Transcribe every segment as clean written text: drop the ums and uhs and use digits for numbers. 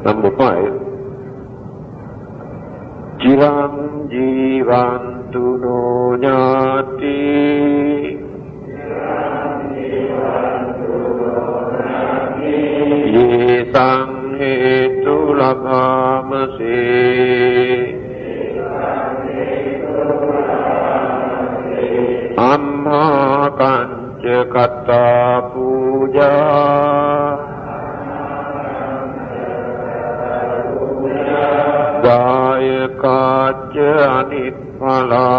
Number 5. Chiram jivantu no jnati ye sanghetu labhamase amma kancha kata puja Dayakacha anipala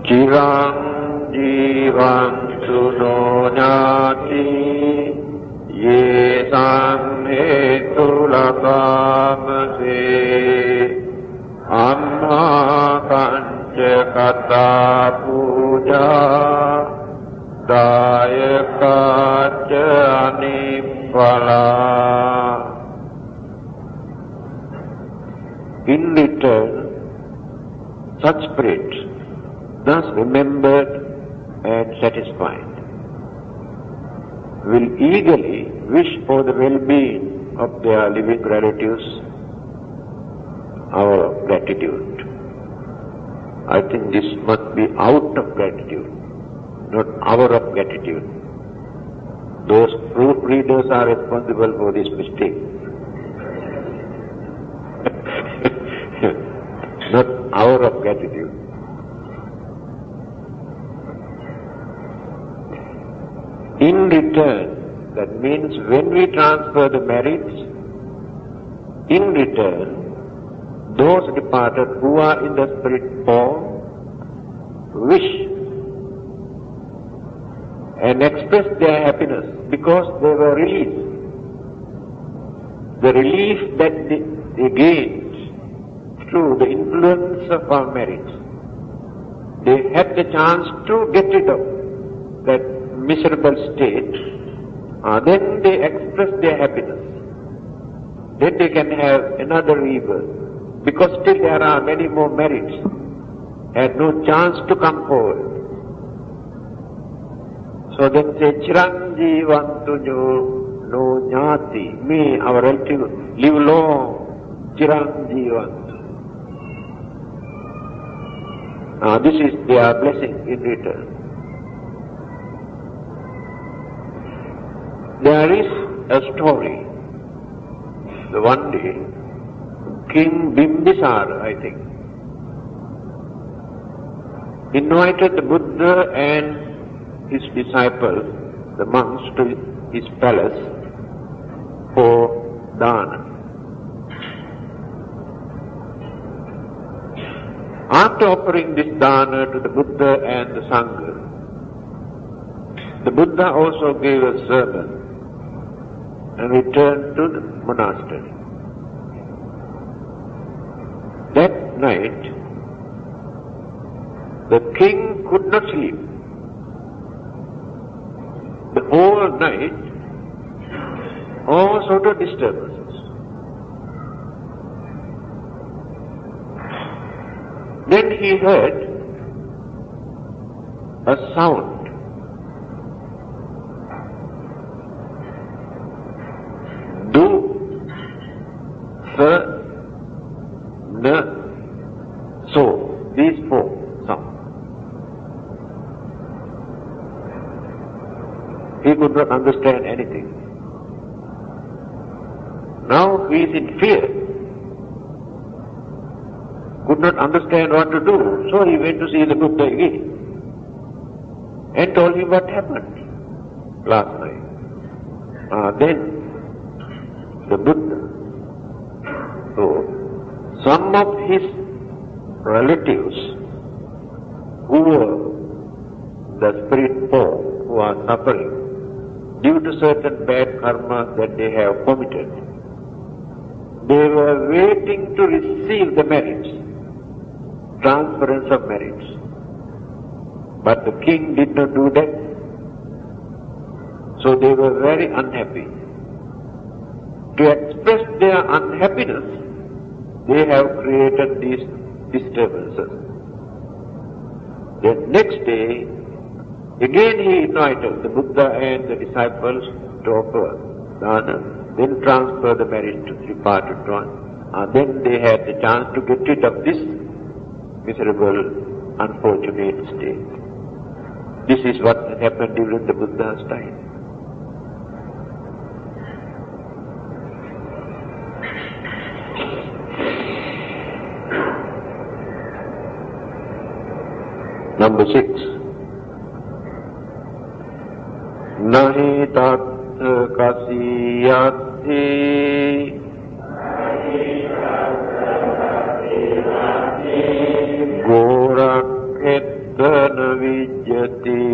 Chirang jivantu no jnati ye samhetu labhamase amma kancha kata puja Dayakacha anipala. In return, such spirit, thus remembered and satisfied, will eagerly wish for the well-being of their living relatives, our gratitude. I think this must be out of gratitude, not our of gratitude. Those proof readers are responsible for this mistake. Not our of gratitude. In return, that means when we transfer the merits, in return, those departed who are in the spirit form wish and express their happiness because they were released. The relief that they gained through the influence of our merits. They had the chance to get rid of that miserable state, then they express their happiness. Then they can have another rebirth, because still there are many more merits, had no chance to come forward. So then say, Chiranjivantu no jnati, may our relative live long, Chiranjivantu. This is their blessing in return. There is a story. The one day, King Bimbisara, I think, invited the Buddha and his disciples, the monks, to his palace for dana. After offering this dana to the Buddha and the Sangha, the Buddha also gave a sermon and returned to the monastery. That night, the king could not sleep. The whole night, all sort of disturbances. Then he heard a sound. Do, sa, na, so. These 4 sounds. He could not understand anything. Now he is in fear. Could not understand what to do. So he went to see the Buddha again and told him what happened last night. Then the Buddha thought some of his relatives who were the spirit form, who are suffering due to certain bad karma that they have committed, they were waiting to receive the merits, transference of merits. But the king did not do that. So they were very unhappy. To express their unhappiness, they have created these disturbances. The next day, Again he invited the Buddha and the disciples to offer dana, then transfer the merit to the departed one. Then they had the chance to get rid of this miserable, unfortunate state. This is what happened during the Buddha's time. Number 6. Nahi tat kasiyati goraketana vijjati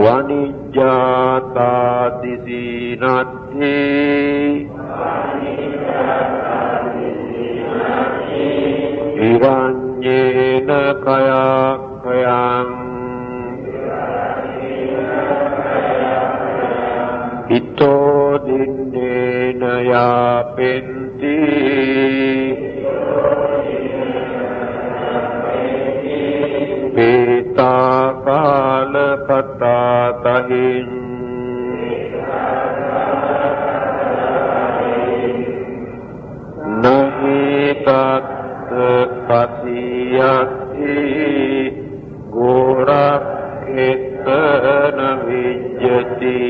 vanijjata disinati iranyena kayakayam ito dinnena yapenti peta kala patatahin nahi tat kasiyati goraketana vijjati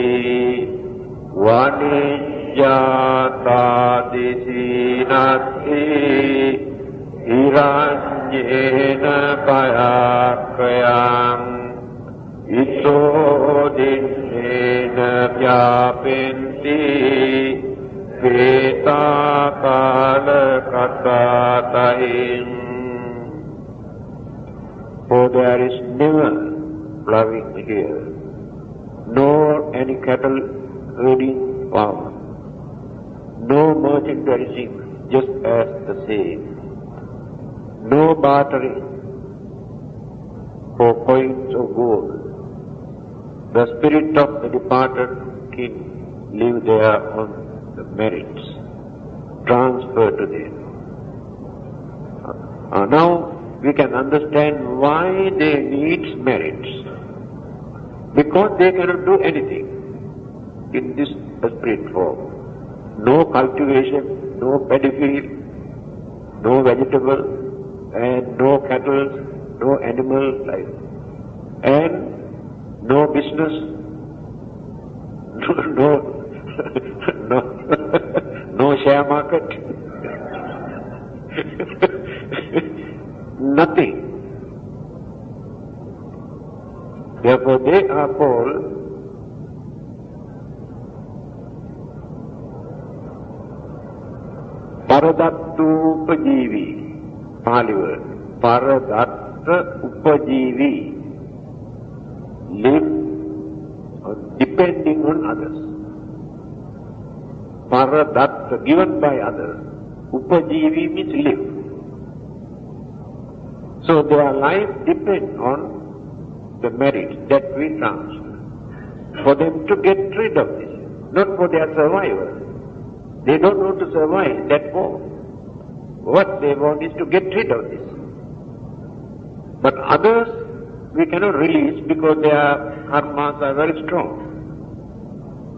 vanijjata disinati iranyena kayakayam ito dinnena vyapenti peta kala katatahin. For there is never ploughing here, nor any cattle herding power, no merchandising just as the same, no bartering for coins of gold. The spirit of the departed king live there on the merits, transfer to them. Now we can understand why they need merits. Because they cannot do anything in this spirit form. No cultivation, no paddy field, no vegetable, and no cattle, no animal life, and no business, no share market, nothing. Therefore they are called Paradattu Upajivi, Pali word. Paradatta Upajivi, live depending on others. Paradatta, given by others. Upajivi means live. So their life depends on the merits that we transfer. For them to get rid of this, not for their survival. They don't want to survive that war. What they want is to get rid of this. But others we cannot release because their karmas are very strong.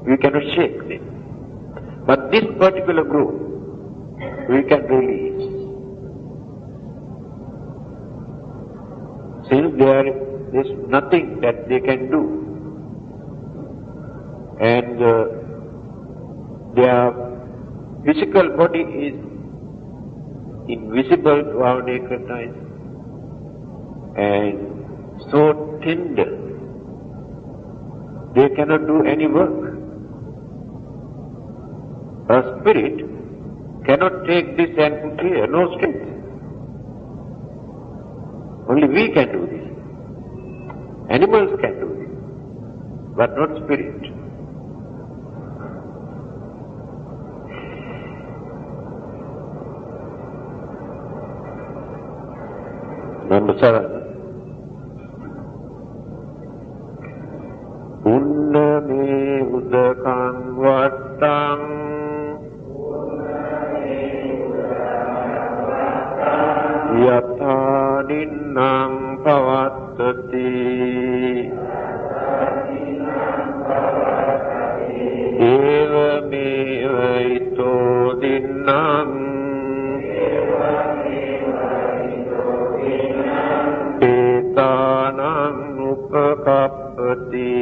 We cannot shake them. But this particular group we can release. Since there is nothing that they can do, and their physical body is invisible to our naked eyes and so tender, they cannot do any work. A spirit cannot take this and put here, no strength. Only we can do this. Animals can do this, but not spirit. Number 7. Unname udakang vatang yatha ninnam pavattati evameva ito dinnam petanam upakappati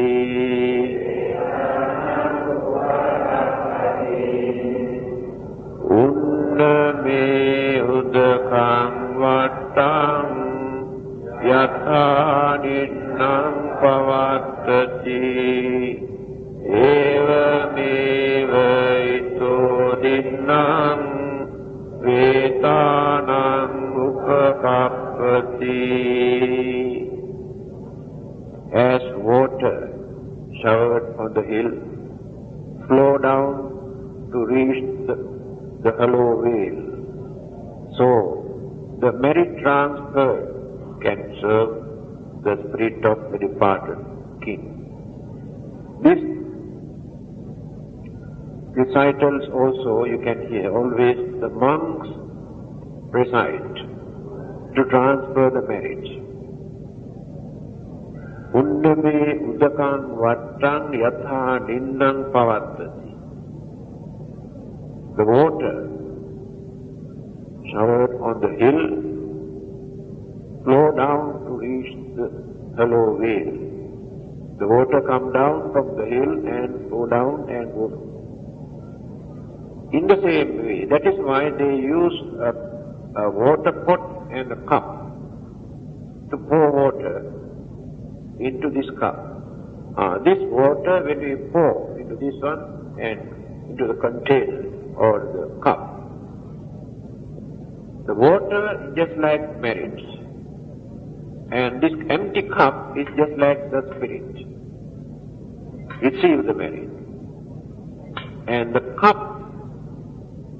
unname udakam vattam yatha ninnam pavattati evameva ito dinnam vetanam upakappati. As water showered on the hill flow down to reach the hollow vale, so the merit transfer can serve the spirit of the departed king. This recitals also you can hear always the monks recite to transfer the merit. Unname udakan vattan yatha ninnam pavattati. The water showered on the hill flow down to reach the hollow vale. The water come down from the hill and go down and go. In the same way, that is why they use a water pot and a cup to pour water into this cup. This water, when we pour into this one and into the container or the cup, the water is just like merit, and this empty cup is just like the spirit. Receive the merit, and the cup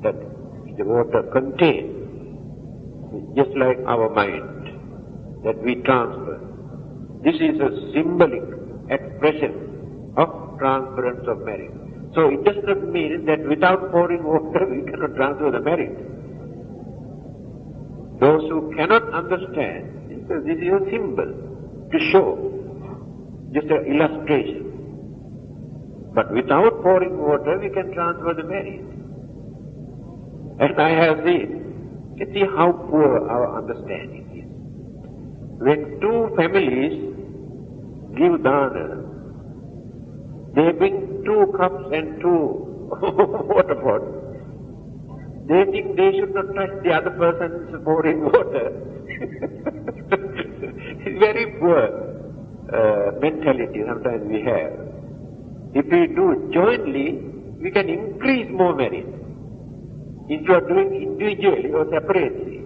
that the water contains is just like our mind that we transfer. This is a symbolic expression of transference of merit. So it does not mean that without pouring water we cannot transfer the merit. Those who cannot understand, this is a symbol to show, just an illustration. But without pouring water we can transfer the merit. And I have seen, you see how poor our understanding is. When two families give dana, they bring 2 cups and 2 water pots. They think they should not touch the other person's pouring water. It's very poor mentality sometimes we have. If we do jointly, we can increase more merit. Instead of doing individually or separately.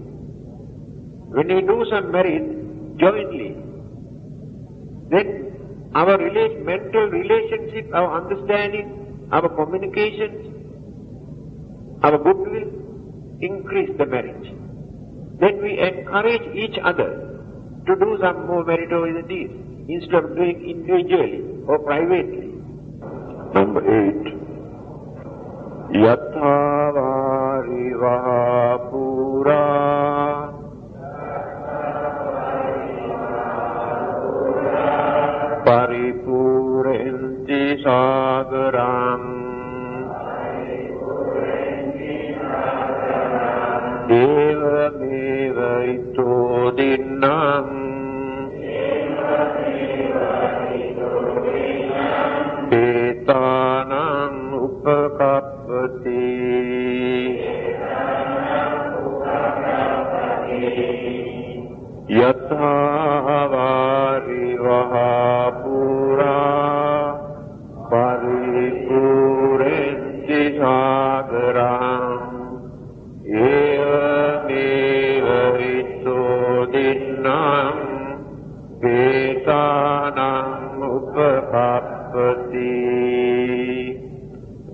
When we do some merit jointly, then our mental relationship, our understanding, our communications, our goodwill increase the merit. Then we encourage each other to do some more meritorious deeds instead of doing individually or privately. Number 8. Yatha vari vaha pura paripurenti sagaram evameva ito dinnam petanam upakappati yatha vari vaha pura paripurenti sagaram evameva ito dinnam petanam upakappati.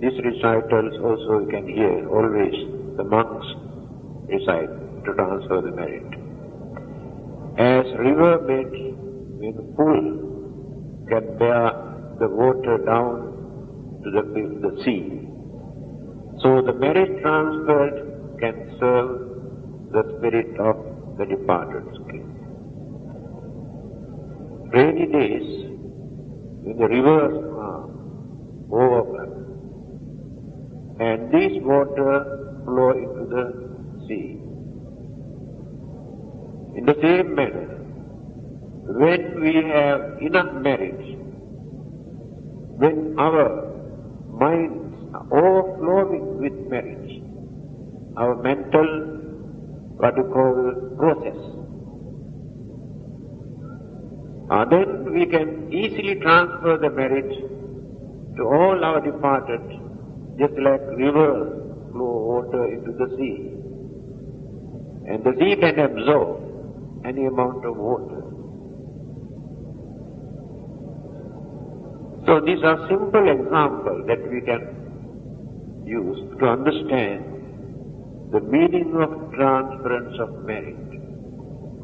These recitals also you can hear always the monks recite to transfer the merit. As river beds when full can bear the water down to the sea, so the merit transferred can serve the spirit of the departed king. rainy days, when the rivers are overflowed, and this water flow into the sea. In the same manner, when we have enough merit, when our minds are overflowing with merit, our mental, what you call, process, then we can easily transfer the merit to all our departed, just like rivers flow water into the sea. And the sea can absorb any amount of water. So these are simple examples that we can use to understand the meaning of transference of merit.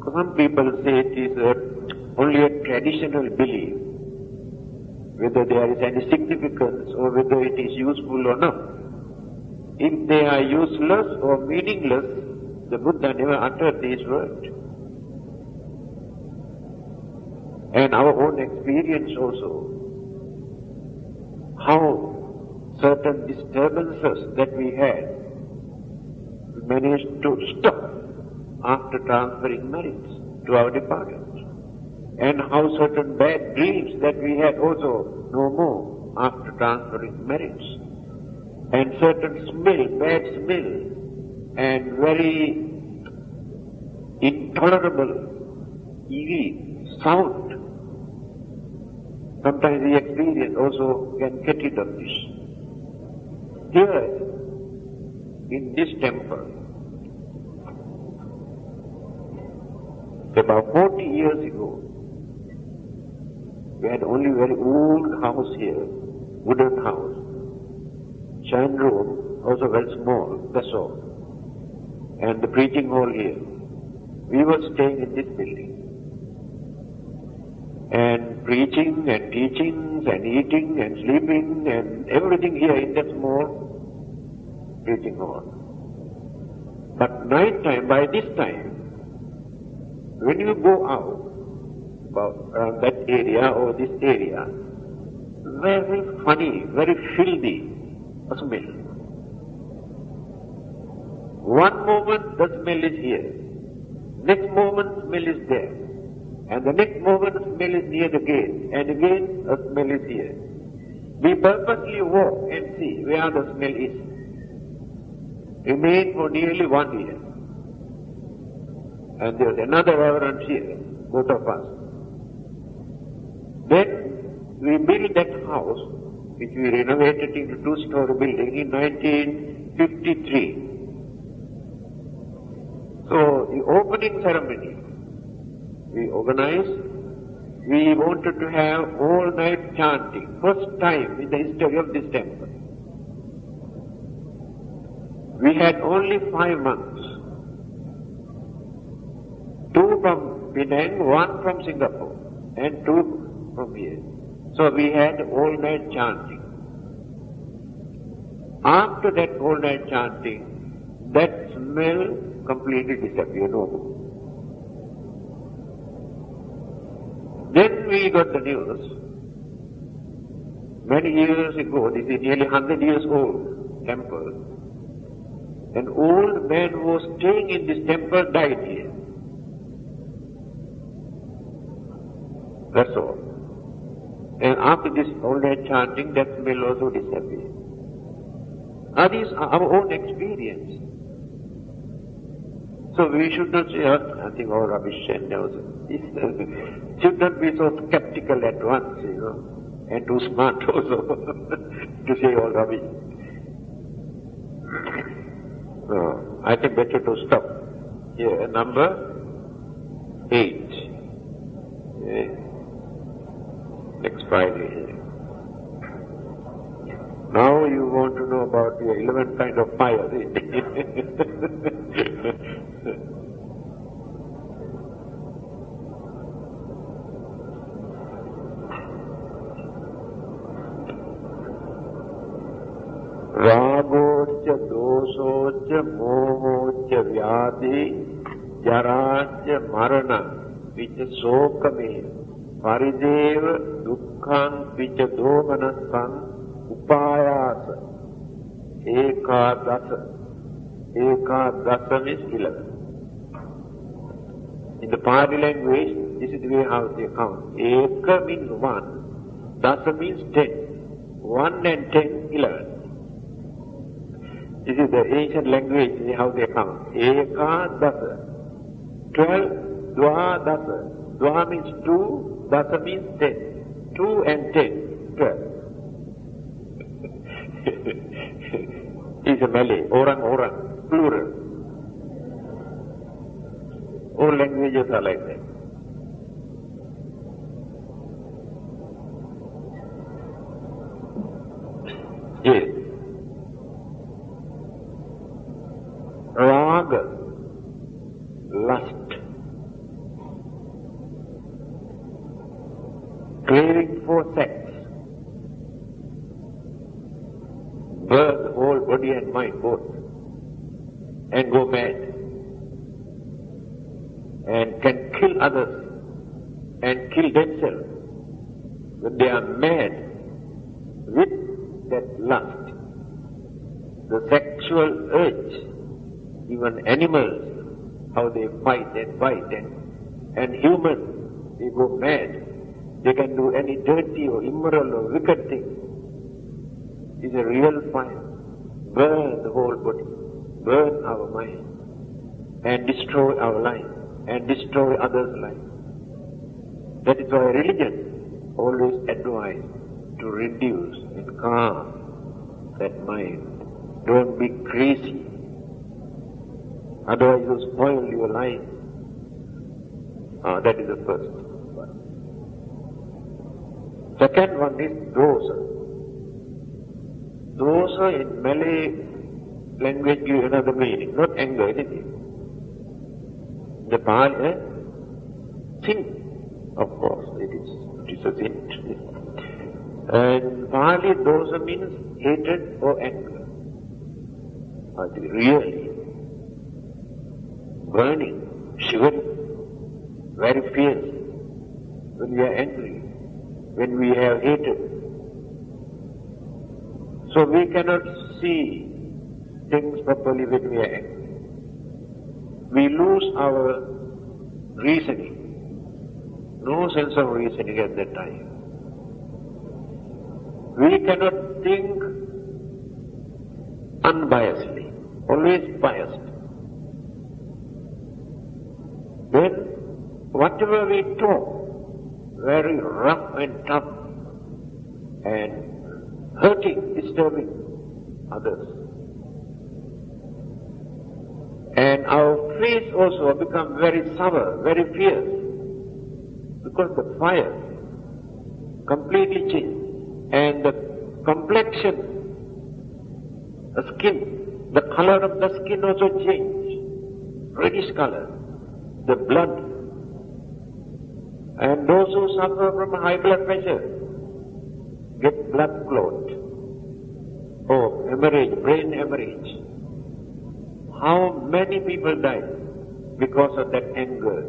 Some people say it is only a traditional belief, whether there is any significance or whether it is useful or not. If they are useless or meaningless, the Buddha never uttered these words. And our own experience also, how certain disturbances that we had managed to stop after transferring merits to our departed, and how certain bad dreams that we had also no more after transferring merits, and certain smell, bad smell, and very intolerable evil sound. Sometimes the experience also can get rid of this. Here, in this temple, about 40 years ago, we had only very old house here, wooden house, shine room, also very small, that's all, and the preaching hall here. We were staying in this building, and preaching and teachings and eating and sleeping and everything here in that small preaching hall. But night time, by this time, when you go out, around that area or this area, very funny, very filthy smell. One moment the smell is here, next moment smell is there, and the next moment the smell is near the gate, and again a smell is here. We purposely walk and see where the smell is. Remain for nearly 1 year. And there's another reverend here, both of us. Then we built that house, which we renovated into 2-story building in 1953. So the opening ceremony we organized, we wanted to have all-night chanting, first time in the history of this temple. We had only 5 monks, 2 from Penang, 1 from Singapore, and 2 from here. So we had all-night chanting. After that all-night chanting, that smell completely disappeared. Then we got the news, many years ago, this is nearly 100 years old temple, an old man who was staying in this temple died here. That's all. And after this all-night chanting, that smell also disappeared. Now these are our own experience. So we should not say, I think all rubbish and should not be so skeptical at once, and too smart also to say all rubbish. No, I think better to stop here. Number 8. Okay. Next Friday. Now you want to know about the 11 kind of fire. Ragocha, dosocha, mohocha, vyadhi, jaracha, marana, which is sokame, Parideva dukkhaṃ pica domanasaṃ upāyāsa ekādasa. Ekādasa means 11. In the Pali language, this is the way how they count. Eka means 1, dasa means 10. 1 and 10, 11. This is the ancient language, how they count. Eka dasa. 12, dva dasa. Dva means 2, dasa means 10. 2 and 10, 12. It's a Malay, orang, plural. All languages are like that. Yes. Raga, lust, craving for sex, burn the whole body and mind both, and go mad, and can kill others, and kill themselves when they are mad with that lust, the sexual urge. Even animals, how they fight and bite, and humans, they go mad. They can do any dirty or immoral or wicked thing. It's a real fire. Burn the whole body, burn our mind, and destroy our life, and destroy others' life. That is why religion always advises to reduce and calm that mind. Don't be crazy. Otherwise you spoil your life. That is the first one. Second one is dosa. Dosa in Malay language gives another meaning, not anger, anything. The Pali, sin, of course, it is a sin. And Pali dosa means hatred or anger. Really. Burning, shivering, very fierce when we are angry, when we have hatred. So we cannot see things properly when we are angry. We lose our reasoning, no sense of reasoning at that time. We cannot think unbiasedly, always biased. Then, whatever we talk, very rough and tough, and hurting, disturbing others. And our face also become very sour, very fierce, because the fire completely changed. And the complexion, the skin, the color of the skin also changed, reddish color. The blood, and those who suffer from high blood pressure get blood clot or hemorrhage, brain hemorrhage. How many people die because of that anger?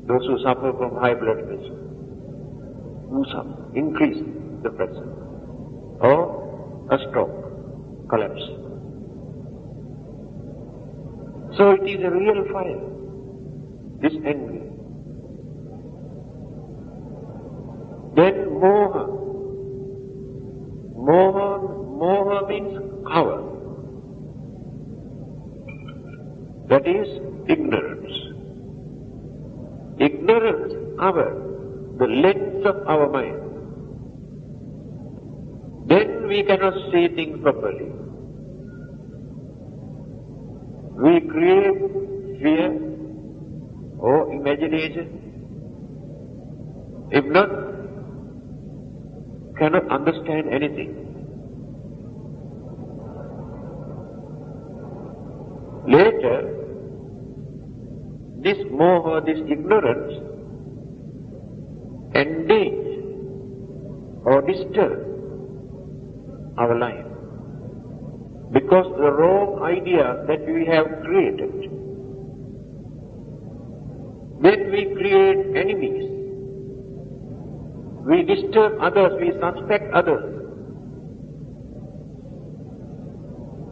Those who suffer from high blood pressure, who suffer, increase the pressure, or a stroke, collapse. So it is a real fire. This anger. Then moha. Moha means cover. That is ignorance. Ignorance covers the lens of our mind. Then we cannot see things properly. We create fear or imagination. If not, cannot understand anything. Later, this moha, this ignorance, endanger or disturb our life. Because the wrong idea that we have created. Then we create enemies. we disturb others, we suspect others,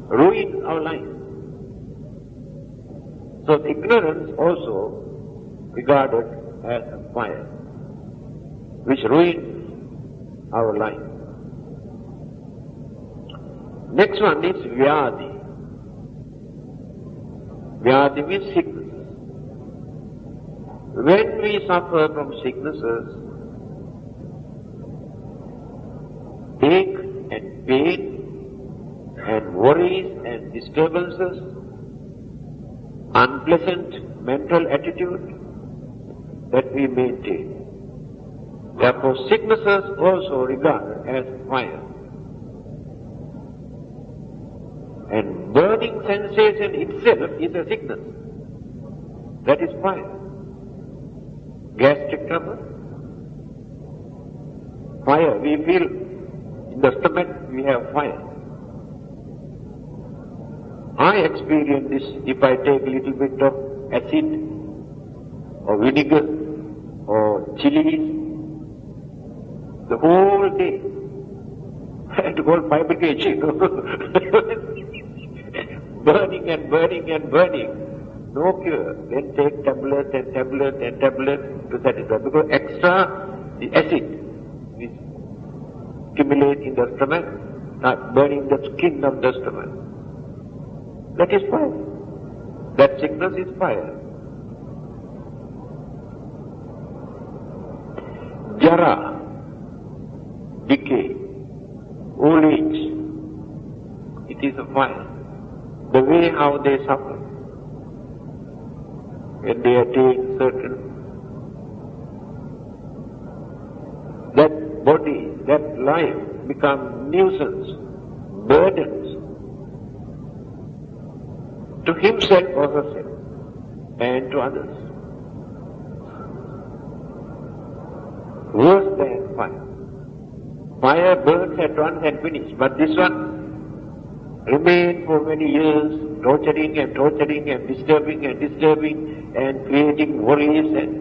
ruins our life. So ignorance also regarded as a fire, which ruins our life. Next one is vyadi. Vyadi means sickness. When we suffer from sicknesses, ache and pain and worries and disturbances, unpleasant mental attitude that we maintain. Therefore, sicknesses also regarded as fire. And burning sensation itself is a sickness. That is fire. Gastric trouble, fire. We feel in the stomach we have fire. I experience this if I take a little bit of acid or vinegar or chilies, the whole day. I had to go fabricate, burning and burning and burning. No cure. Then take tablets and tablets and tablets to satisfy. Because extra the acid is accumulate in the stomach, burning the skin of the stomach. That is fire. That sickness is fire. Jara, decay, old age, it is a fire. The way how they suffer when they attain certain, that body, that life become nuisance, burdens to himself or herself and to others. Worse than fire. Fire burns at once and finishes, but this one remains for many years, torturing and torturing and disturbing and creating worries and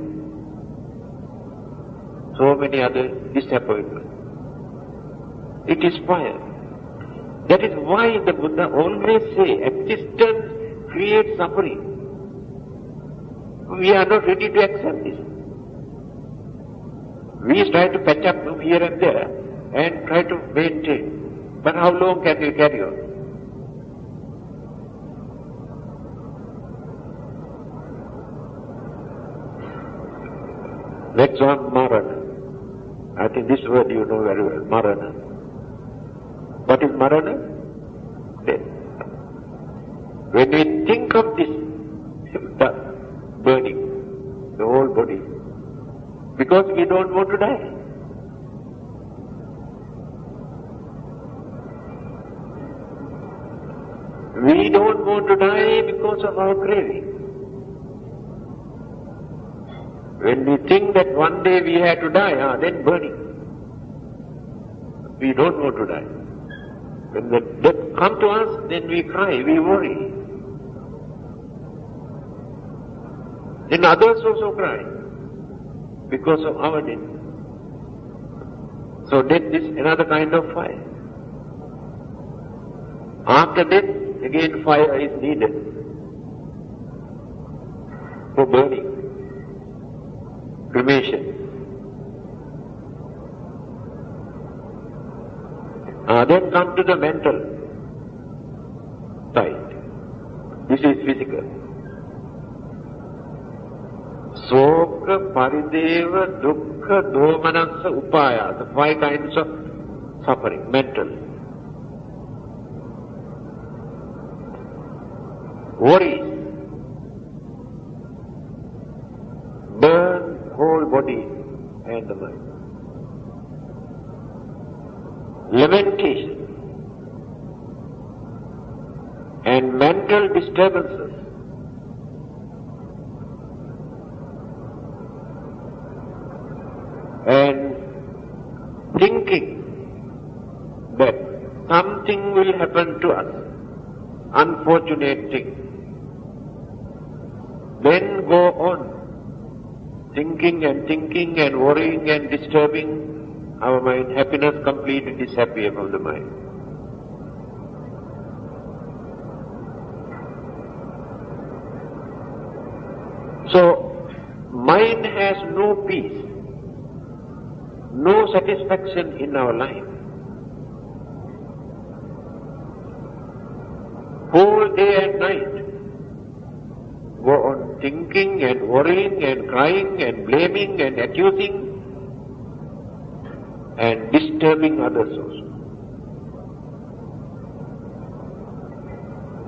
so many other disappointments. It is fire. That is why the Buddha always say existence creates suffering. We are not ready to accept this. We try to patch up from here and there and try to maintain. But how long can we carry on? Next one, Marana. I think this word you know very well, Marana. What is Marana? Death. When we think of this, the burning, the whole body, because we don't want to die. We don't want to die because of our craving. When we think that one day we have to die, then burning. We don't want to die. When the death comes to us, then we cry, we worry. Then others also cry because of our death. So death is another kind of fire. After death, again fire is needed for burning. Cremation. Then come to the mental side. This is physical. Soka, parideva, dukkha, domanassa, upaya. The 5 kinds of suffering, mental. Worries. Burn whole body and the mind. Lamentation and mental disturbances and thinking that something will happen to us, unfortunate thing. Then go on thinking and worrying and disturbing our mind, happiness completely disappears from the mind. So, mind has no peace, no satisfaction in our life. Whole day and night go on thinking and worrying and crying and blaming and accusing and disturbing others also.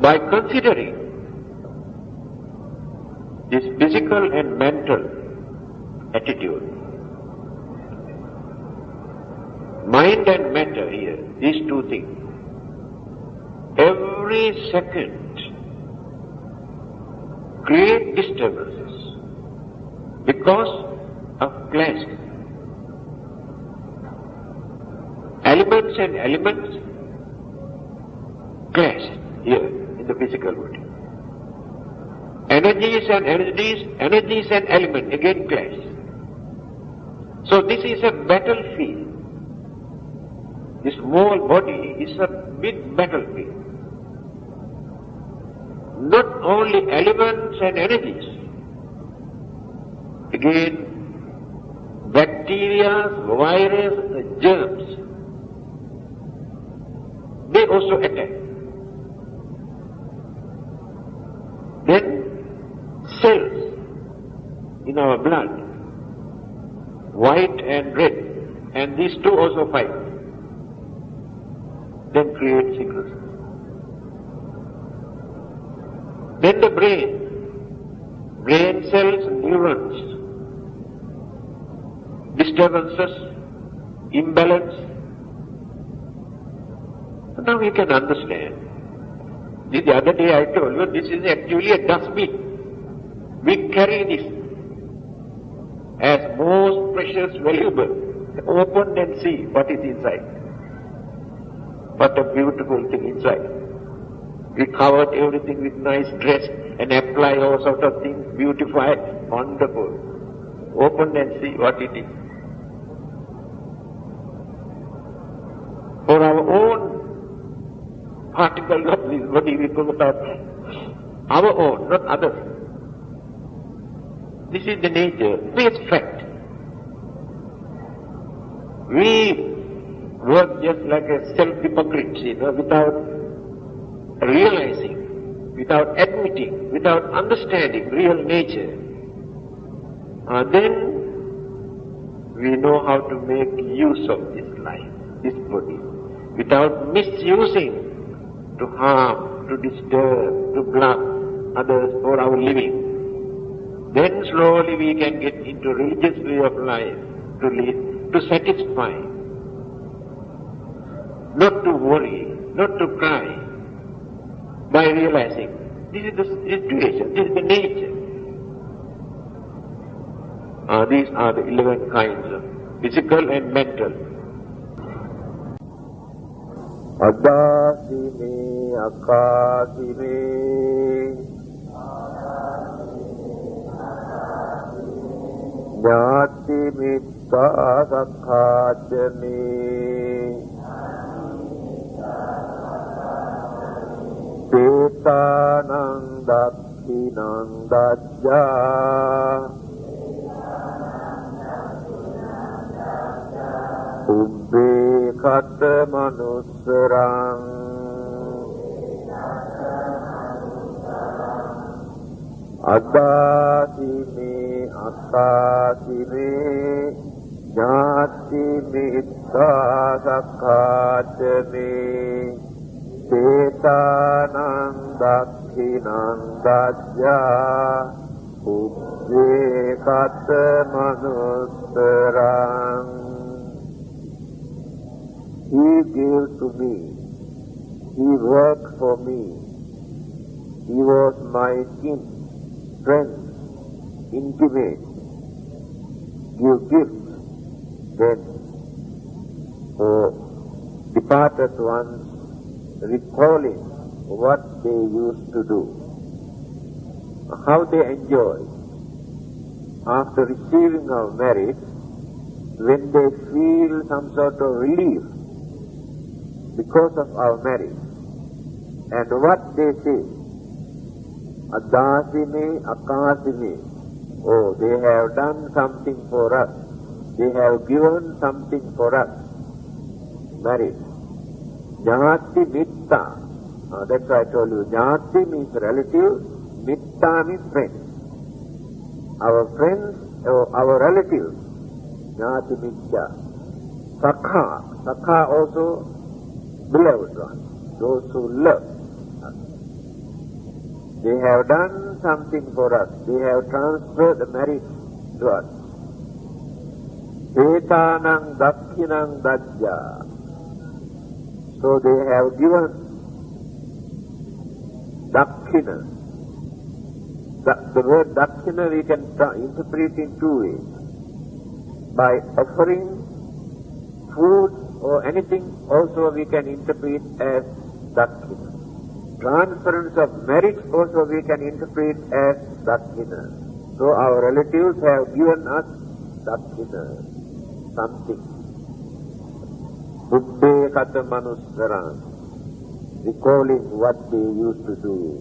By considering this physical and mental attitude, mind and matter here, these two things, every second create disturbances because of clash. Elements and elements clash here in the physical body. Energies and elements again clash. So this is a battlefield. This whole body is a big battlefield. Not only elements and energies, again bacteria, virus, germs, they also attack. Then cells in our blood, white and red, and these two also fight. Then create sickness. Then the brain cells, neurons, disturbances, imbalance. Now we can understand. The other day I told you, this is actually a dustbin. We carry this as most precious valuable. Open and see what is inside. What a beautiful thing inside. We covered everything with nice dress and apply all sort of things, beautify, wonderful. Open and see what it is. For our own particles of this body we put out, our own, not others. This is the nature, this fact. We work just like a self-hypocrite, without realizing, without admitting, without understanding real nature. Then we know how to make use of this life, this body, without misusing to harm, to disturb, to block others for our living. Then slowly we can get into religious way of life, to live, to satisfy, not to worry, not to cry, by realizing this is the situation, this is the nature. These are the 11 kinds of physical and mental. Adasime akasime jnati mitta sakhachame petanang dakhinang dajja ubbe kata manusarang adasime akasime jnati mitta sakhachame petanang dakhinang dajja ubbe kata manusarang. He gave to me, He worked for me, He was my kin, friend, intimate, give gifts, then departed ones recalling what they used to do, how they enjoyed. After receiving our merit, when they feel some sort of relief because of our marriage, and what they say, adasime, akasime, oh, they have done something for us, they have given something for us, marriage. Jnati mitta, that's why I told you, jnati means relative, mitta means friends. Our friends, our relatives, jnati mitta. Sakha also beloved ones, those who love us. They have done something for us, they have transferred the merit to us. Etanang dakshinang dajja. So they have given dakshina. The word dakshina we can interpret in two ways. By offering food or anything, also we can interpret as dakshina. Transference of merit also we can interpret as dakshina. So our relatives have given us dakshina, something. Buddhe kata manussaran, recalling what they used to do.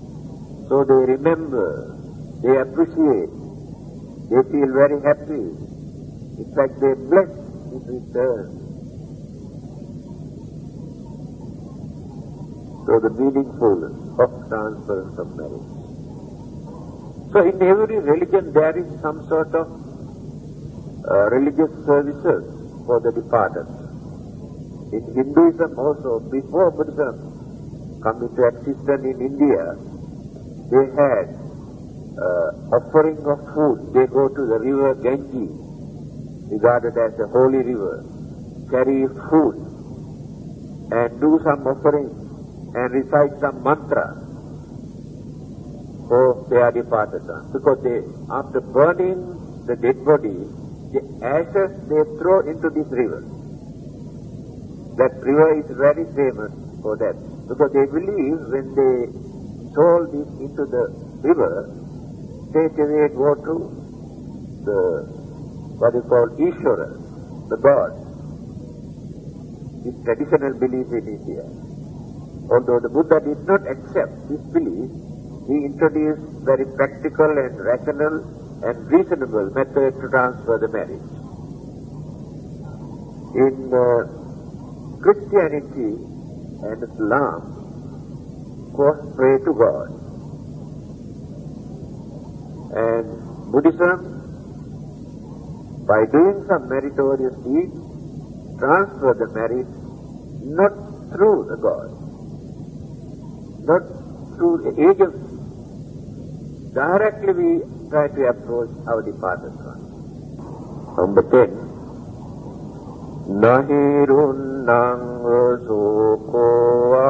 So they remember, they appreciate, they feel very happy. In fact, they bless in return. So the meaningfulness of transference of marriage. So in every religion there is some sort of religious services for the departed. In Hinduism also, before Buddhism come into existence in India, they had offering of food. They go to the river Ganges, regarded as a holy river, carry food and do some offering and recite some mantra for their departed ones. Because they, after burning the dead body, the ashes they throw into this river. That river is very famous for that. Because they believe when they throw this into the river, straight away go to the, what is called Ishvara, the God. This traditional belief in India. Although the Buddha did not accept this belief, he introduced very practical and rational and reasonable method to transfer the marriage. In Christianity and Islam, course, pray to God. And Buddhism, by doing some meritorious deeds, transfer the merit not through the God, not through the agency. Directly we try to approach our departed one. Number 10. Nahirunnang rasokowa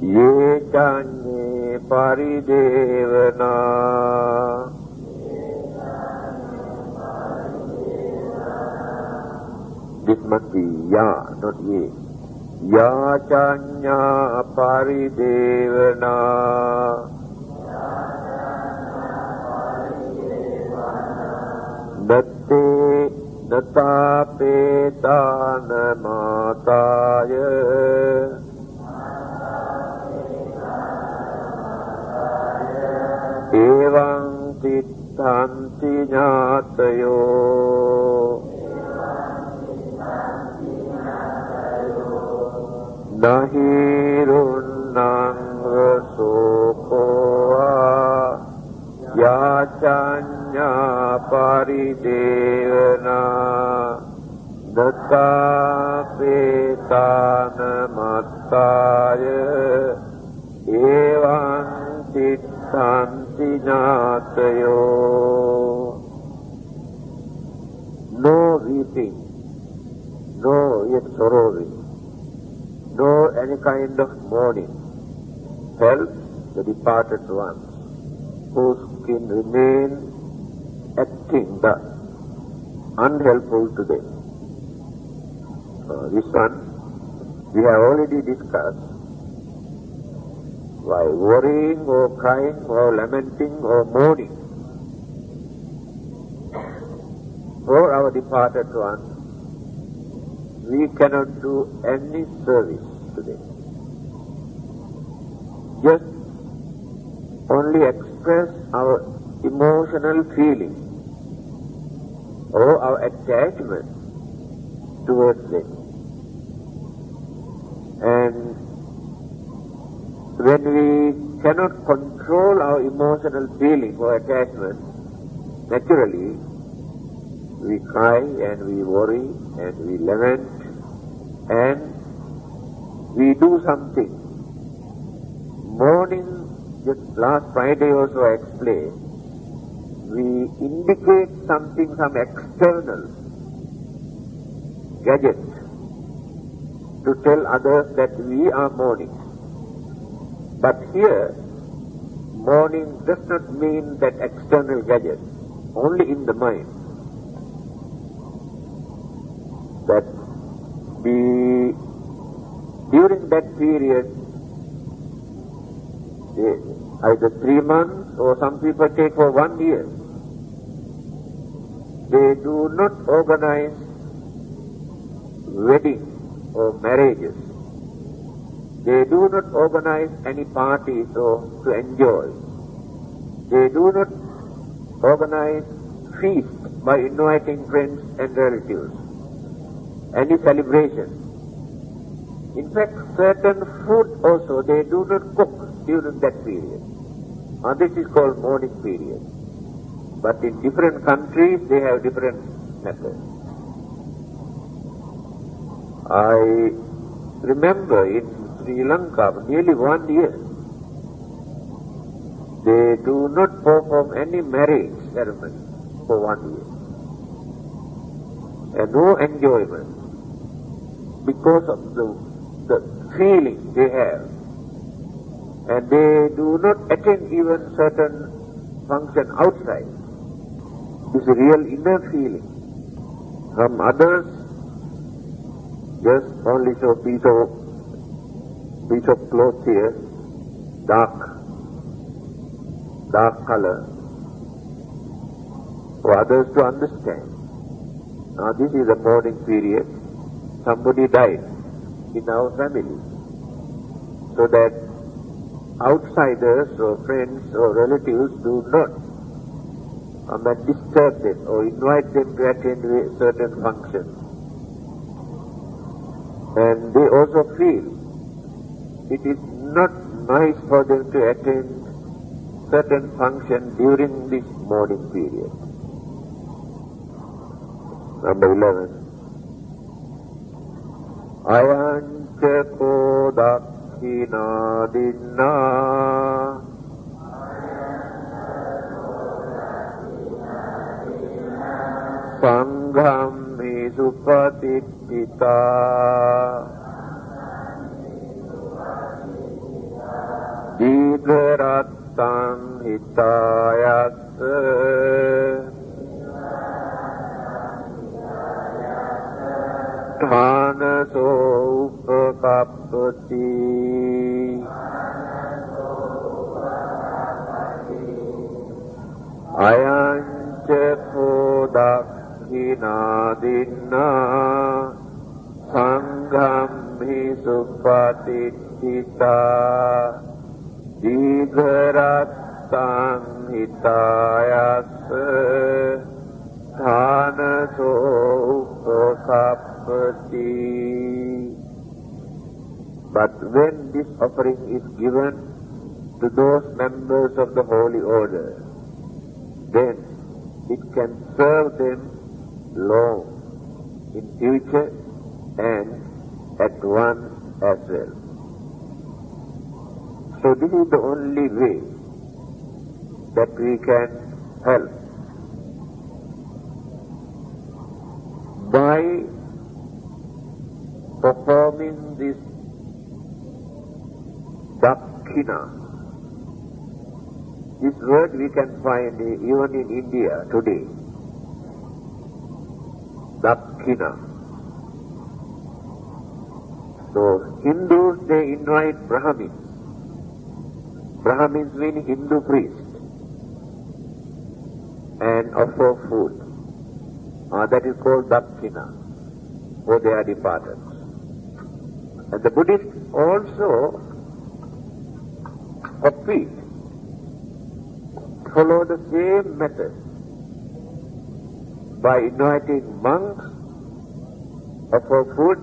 ye chanye paridevana This must be ya, not ye. Ya chanya paridevana Natte nata petana mataya Evaṁ titthanti ñātayo Nahirunnang rasokowa Yacanya paridevana Nata petana mattaya Evaṁ titthanti ñātayo No weeping, no yet sorrowing, no any kind of mourning helps the departed ones whose skin remain acting thus, unhelpful to them. This one we have already discussed. by worrying or crying or lamenting or mourning for our departed ones, we cannot do any service to them. Just only express our emotional feeling or our attachment towards them. And when we cannot control our emotional feeling or attachment, naturally we cry and we worry and we lament and we do something. Mourning, just last Friday also I explained, we indicate something, some external gadget to tell others that we are mourning. But here, mourning does not mean that external gadget, only in the mind. That during that period, either 3 months or some people take for 1 year, they do not organize weddings or marriages. They do not organize any parties or to enjoy. They do not organize feasts by inviting friends and relatives, any celebration. In fact, certain food also they do not cook during that period. This is called mourning period. But in different countries they have different methods. I remember in Sri Lanka, nearly 1 year, they do not perform any marriage ceremony for 1 year. And no enjoyment because of the feeling they have. And they do not attend even certain function outside. It's a real inner feeling. Some others just only show piece of cloth here, dark color, for others to understand. Now this is a mourning period. Somebody died in our family, so that outsiders or friends or relatives do not come and disturb them or invite them to attend certain functions. And they also feel it is not nice for them to attend certain function during this mourning period. Number 11. Ayancha ko dakkina dinna sangham hi supatittita dīgharattam hitayassa dhānaso upakappati ayanca ko dakkina dinna sangham hi supatittita dīgharattam hitayassa dhānaso upakappati. But when this offering is given to those members of the holy order, then it can serve them long in future and at once as well. So this is the only way that we can help. By performing this dakkhina. This word we can find even in India today. Dakkhina. So Hindus, they invite Brahmins Brahmins meaning Hindu priests, and offer food. That is called dakkhina for their departed. And the Buddhists also follow the same method by inviting monks, offer food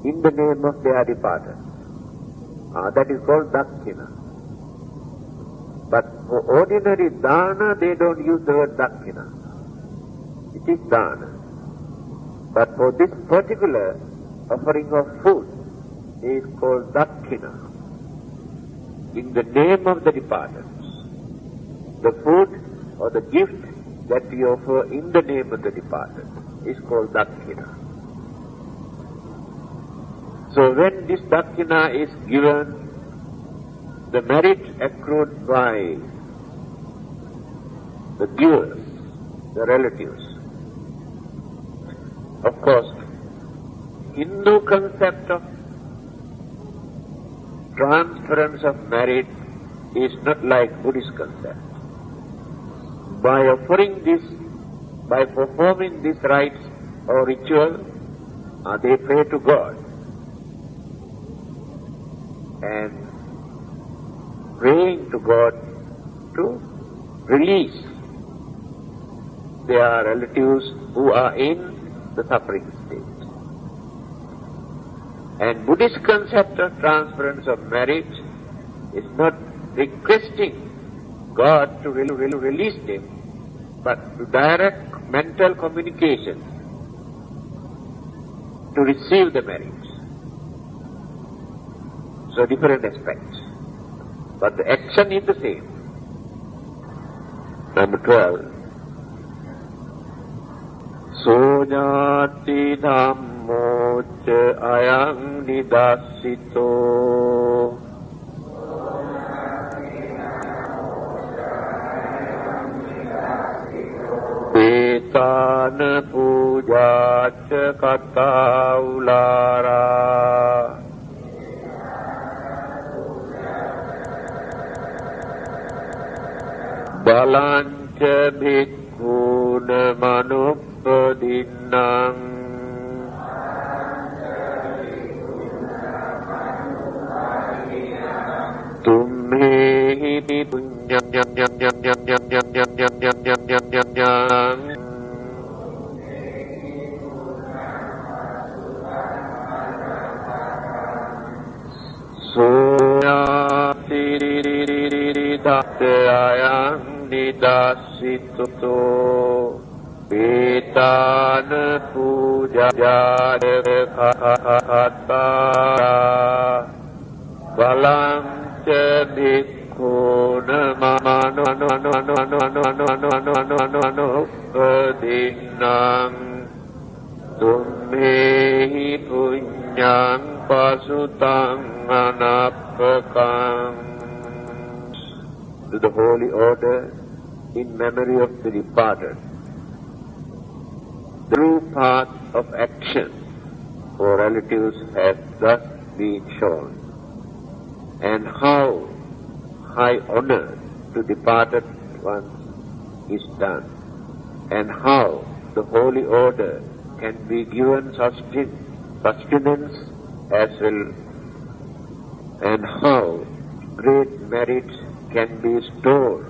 in the name of their departed. That is called dakkhina. But for ordinary dana, they don't use the word dakkhina. It is dana. But for this particular offering of food, it is called dakkhina, in the name of the departed. The food or the gift that we offer in the name of the departed is called dakkhina. So when this dakkhina is given, the merit accrued by the givers, the relatives. Of course, Hindu concept of transference of merit is not like Buddhist concept. By offering this, by performing these rites or ritual, they pray to God. And praying to God to release their relatives who are in the suffering state. And Buddhist concept of transference of merit is not requesting God to release them, but to direct mental communication to receive the merit. So different aspects. But the action is the same. Number 12. Sonyati dhammo ca ayang nidassito petana puja ca kata ulara balanca bhikkhuna manupadinnang tummehi punyam nyam nyam nyam nyam nyam nyam nyam nyam nyam nyam nyam nyam nyam Sonyati ayang nidassito petana puja kata balang ca bhikkhuna manupadinnang tummehi punyang pasutang anappakang. To the holy order in memory of the departed. The true path of action for relatives has thus been shown, and how high honor to departed ones is done, and how the holy order can be given sustenance as well, and how great merits can be stored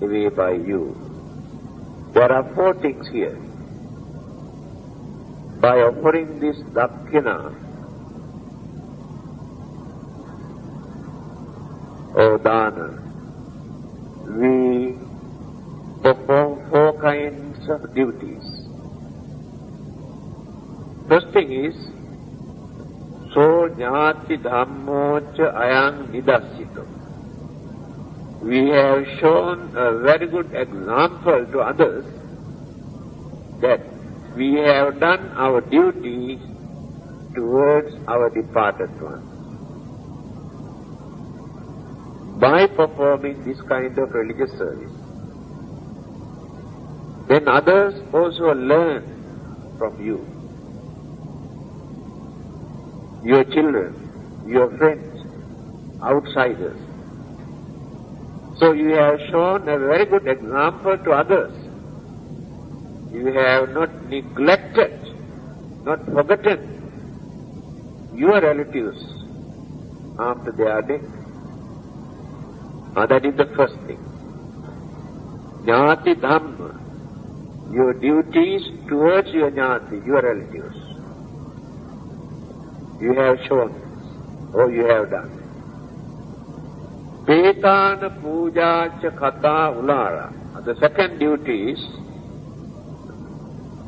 away by you. There are 4 things here. By offering this dakkhina or dana, we perform 4 kinds of duties. First thing is, so jnati dhammo ca ayang nidassito. We have shown a very good example to others that we have done our duty towards our departed ones by performing this kind of religious service. Then others also learn from you. Your children, your friends, outsiders. So you have shown a very good example to others. You have not neglected, not forgotten your relatives after their death. That is the first thing. Jnati Dhamma, your duties towards your jnati, your relatives. You have shown, or you have done. Petana puja cha kata ulara. The second duty is,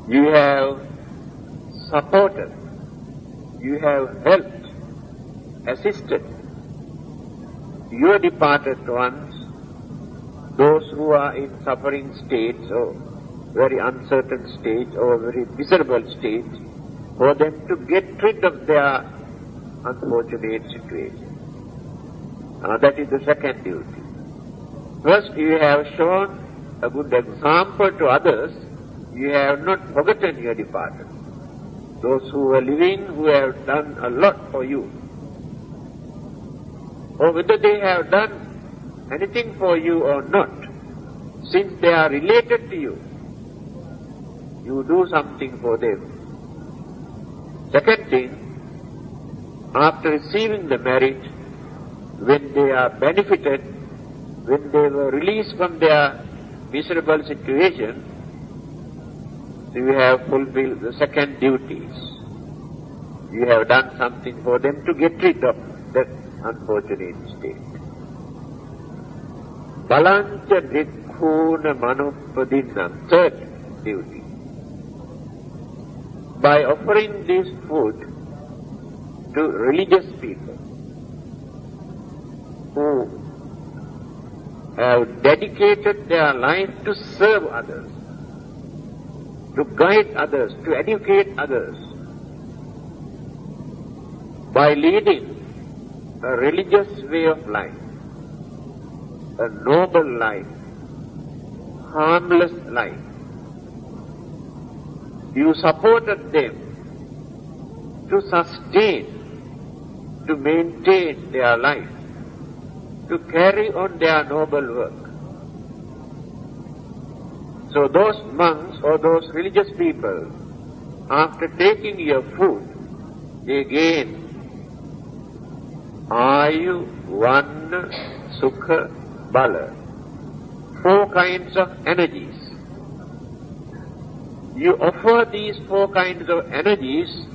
you have supported, you have helped, assisted your departed ones, those who are in suffering states or very uncertain states or very miserable states, for them to get rid of their unfortunate situation. That is the second duty. First, you have shown a good example to others. You have not forgotten your departed. Those who are living, who have done a lot for you. Or whether they have done anything for you or not, since they are related to you, you do something for them. Second thing, after receiving the merit, when they are benefited, when they were released from their miserable situation, you have fulfilled the second duties. You have done something for them to get rid of that unfortunate state. Balancha bhikkhuna manuppadinam, third duty. By offering this food to religious people who have dedicated their life to serve others, to guide others, to educate others, by leading a religious way of life, a noble life, harmless life. You supported them to sustain, to maintain their life, to carry on their noble work. So those monks or those religious people, after taking your food, they gain Ayu, Vanna, Sukha, Bala. 4 kinds of energies. You offer these 4 kinds of energies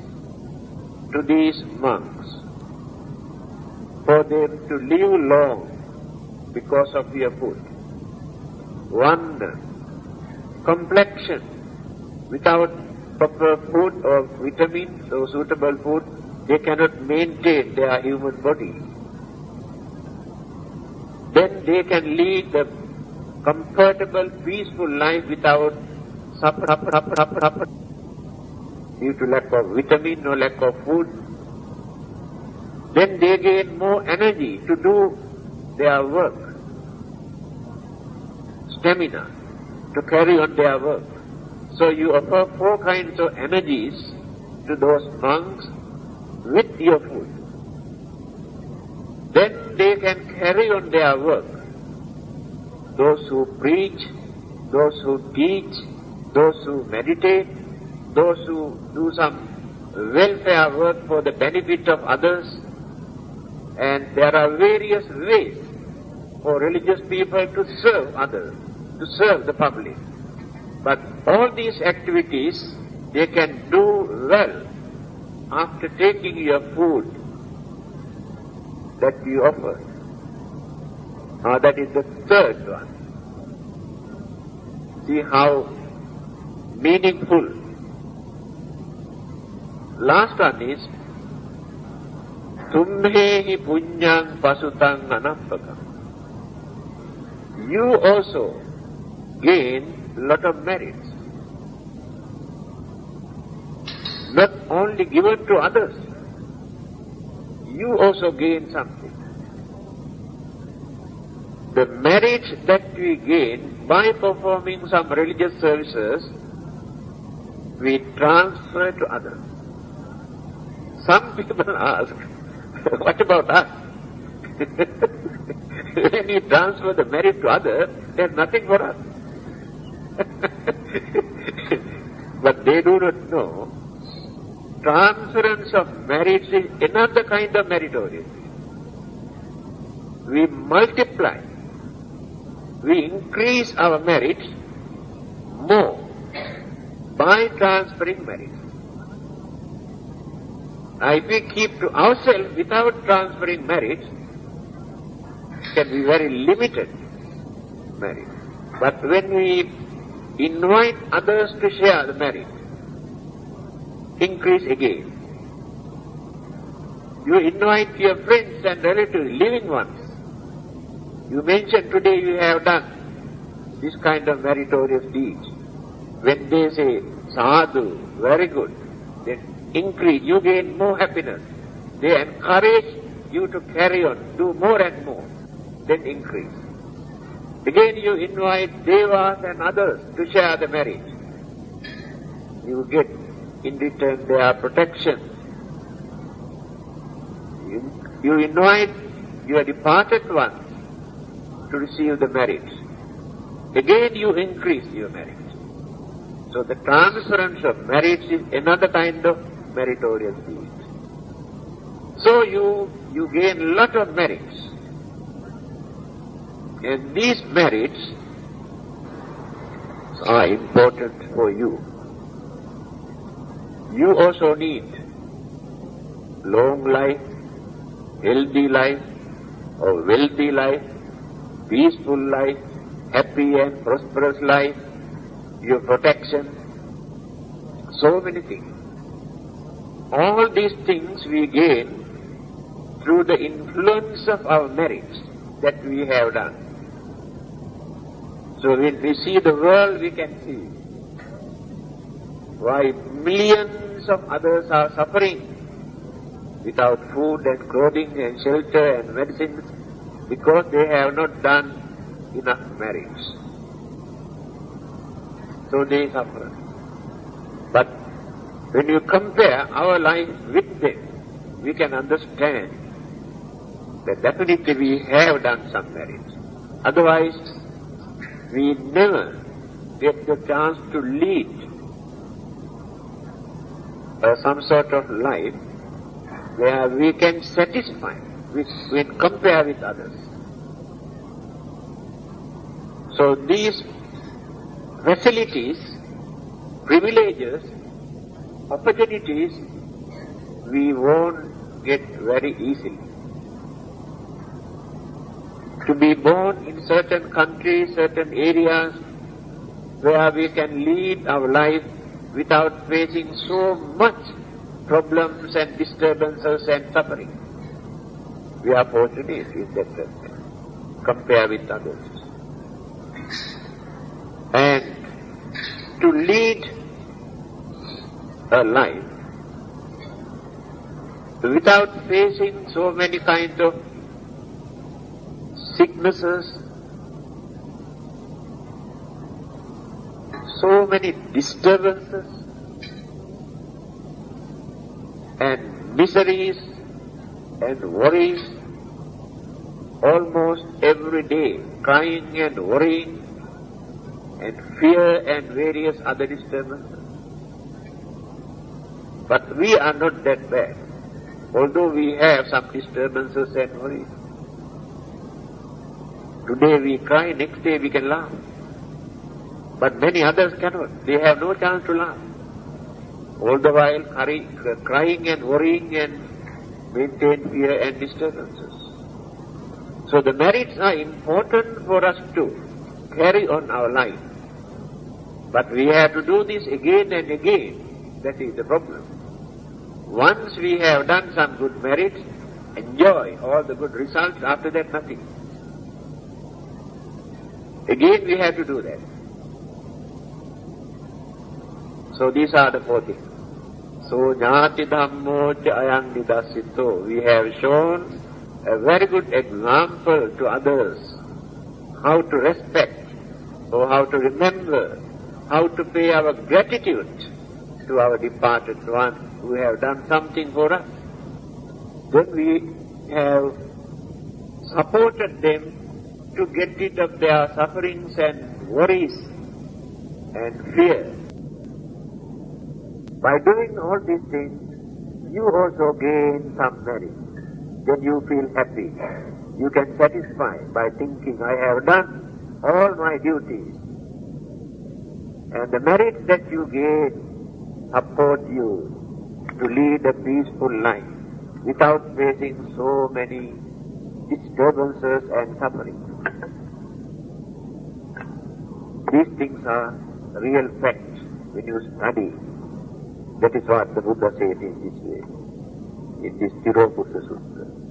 to these monks for them to live long because of your food. Vanna, complexion. Without proper food or vitamins or suitable food, they cannot maintain their human body. Then they can lead a comfortable, peaceful life without suffer due to lack of vitamin or lack of food. Then they gain more energy to do their work, stamina to carry on their work. So you offer 4 kinds of energies to those monks with your food. Then they can carry on their work. Those who preach, those who teach, those who meditate, those who do some welfare work for the benefit of others. And there are various ways for religious people to serve others, to serve the public. But all these activities they can do well after taking your food that you offer. That is the third one. See how meaningful. Last one is Tumhehi punyang pasutang anappakam. You also gain lot of merits. Not only given to others, you also gain something. The merits that we gain by performing some religious services, we transfer to others. Some people ask, what about us? When you transfer the merit to others, there's nothing for us. But they do not know, transference of merits is another kind of meritorious. We multiply, we increase our merits more by transferring merits. Now, if we keep to ourselves without transferring merits, it can be very limited merit. But when we invite others to share the merit, increase again. You invite your friends and relatives, living ones. You mention today you have done this kind of meritorious deeds. When they say, sadhu, very good, then increase, you gain more happiness. They encourage you to carry on, do more and more, then increase. Again you invite devas and others to share the merit. You get in return their protection. You invite your departed ones to receive the merits. Again you increase your merits. So the transference of merits is another kind of meritorious deed. So you gain a lot of merits. And these merits are important for you. You also need long life, healthy life, or wealthy life, peaceful life, happy and prosperous life, your protection, so many things. All these things we gain through the influence of our merits that we have done. So when we see the world, we can see why millions of others are suffering without food and clothing and shelter and medicines, because they have not done enough merits. So they suffer. But when you compare our life with them, we can understand that definitely we have done some merits. Otherwise, we never get the chance to lead some sort of life where we can satisfy when compare with others. So these facilities, privileges, opportunities, we won't get very easily. To be born in certain countries, certain areas, where we can lead our life without facing so much problems and disturbances and suffering. We are fortunate in that respect, compared with others. And to lead a life without facing so many kinds of sicknesses, so many disturbances and miseries and worries, almost every day, crying and worrying and fear and various other disturbances. But we are not that bad, although we have some disturbances and worries. Today we cry, next day we can laugh. But many others cannot. They have no chance to laugh. All the while crying and worrying and maintain fear and disturbances. So the merits are important for us to carry on our life. But we have to do this again and again. That is the problem. Once we have done some good merits, enjoy all the good results, after that nothing. Again we have to do that. So these are the four things. So jnati dhammo cha ayang nidasito. We have shown a very good example to others how to respect or how to remember, how to pay our gratitude to our departed ones who have done something for us. Then we have supported them to get rid of their sufferings and worries and fear. By doing all these things, you also gain some merit. Then you feel happy. You can satisfy by thinking, I have done all my duties. And the merits that you gain support you to lead a peaceful life without facing so many disturbances and suffering. These things are real facts when you study. That is what the Buddha said in this way, in this Thirokudda Sutta.